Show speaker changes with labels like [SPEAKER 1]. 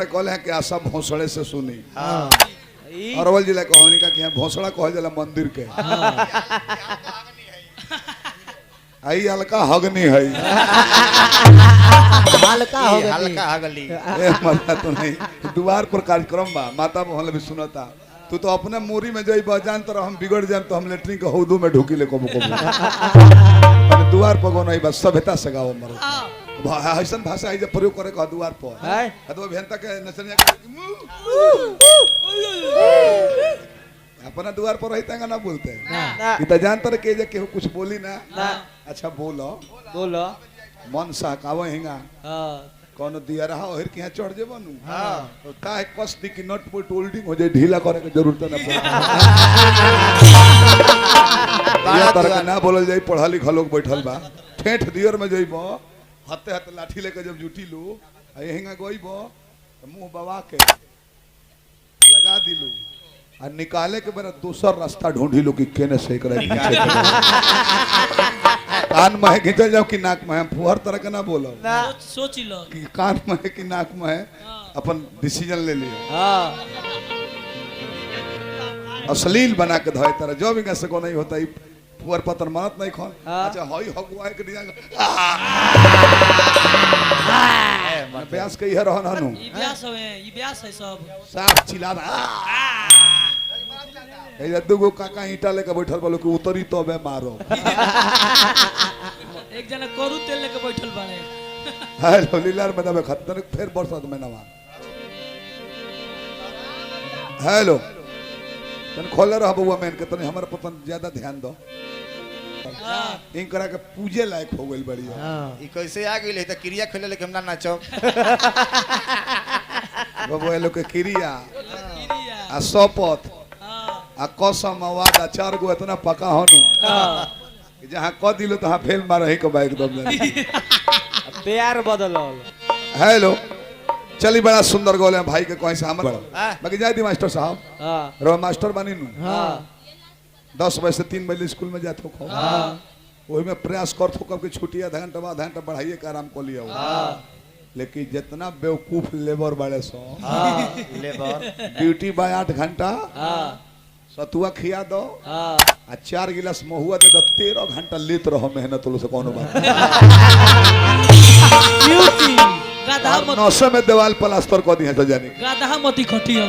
[SPEAKER 1] कहले हैं कि आशा भोसड़े से सुनी।
[SPEAKER 2] हाँ।
[SPEAKER 1] अरवल जिला कहानी का कि भोसड़ा कह जाला मंदिर के। आई हल्का हगनी है।
[SPEAKER 2] हल्का हगली।
[SPEAKER 1] मजा तो नहीं। द्वार पर कार्यक्रम बा माता मोहन भी सुनता। तू तो अपने मूरी में जाई बजान तो हम बिगड़ जाए तो हम लेटरिन के हौदू में ढुकी ले कबो कबो। द्वार पर गो नहीं बस सभ्यता से गाओ मरो। ऐसा भाषा है जब प्रयोग करे का द्वार पर है तो अभियंता के नचनिया अपना द्वार पर रहते हैं ना बोलते हैं इतना जानते रहे के केहू कुछ बोली ना अच्छा बोलो
[SPEAKER 2] बोलो
[SPEAKER 1] मन सहकावे हिंगा कौन दिया रहा ओहर के यहाँ चढ़ जे बनू तो काहे कस दी कि नट पुट होल्डिंग हो जाए ढीला करे के जरूरत ना पड़े या तरह ना बोलल जाई पढ़ा लिखा लोग बैठल बा ठेठ दियर में जइबो हते हते लाठी लेके जब जुटी लू हिंगा गइबो मुंह बवा के लगा दिलू और निकाले के बेरा दूसर रास्ता ढूंढी लो कि केने से करे कान में खींचल जाओ कि नाक में फुहर तरह के ना बोलो
[SPEAKER 3] सोच लो
[SPEAKER 1] कि कान में कि नाक में अपन डिसीजन ले लियो अश्लील बना के धोए तरह जो भी कैसे को नहीं होता ही पुअर पत्थर मानत नहीं खोन अच्छा हई हगुआ के डिजाइन ब्यास के इधर रहन हनु
[SPEAKER 3] ई ब्यास है सब
[SPEAKER 1] साफ चिल्ला ए जद्दू को काका ईटा लेके बैठल बोलो कि उतरी तो बे मारो
[SPEAKER 3] एक जना करू तेल लेके बैठल बाड़े
[SPEAKER 1] हेलो लीलार में खतन फिर बरसात में नवा हेलो तन खोले रह बउआ मैन के तने हमर पतन ज्यादा ध्यान दो इन करा के पूजे लायक हो गइल बढ़िया
[SPEAKER 2] ई कैसे आ गइल है त क्रिया खेले लेके हम ना नाचो
[SPEAKER 1] बबुआ लोग के क्रिया आ शपथ आ कसम वाद आ चार गो इतना पका होनु कि जहां क दिलो तहां फेल मारही के बाइक दम
[SPEAKER 2] प्यार बदलल
[SPEAKER 1] हेलो चली बड़ा सुंदर गोले भाई के कहीं से हमर बाकी जाय दी मास्टर साहब
[SPEAKER 2] हां
[SPEAKER 1] रो मास्टर बनी नु
[SPEAKER 2] हां
[SPEAKER 1] 10 बजे से 3 बजे स्कूल में जाते हो वही में प्रयास करत हो कब की छुट्टी आधा घंटा बढ़ाइए का आराम कर लिया लेकिन जितना बेवकूफ लेबर बड़े सो
[SPEAKER 2] लेबर
[SPEAKER 1] ड्यूटी बाय 8 घंटा सतुआ खिया दो आ 4 गिलास महुआ दे दो 13 घंटा लेत रहो मेहनत लो से कोनो बात
[SPEAKER 3] ड्यूटी गाधा मत
[SPEAKER 1] नौसे में दीवार प्लास्टर कर दी है तो जाने
[SPEAKER 3] गाधा मती खटी हो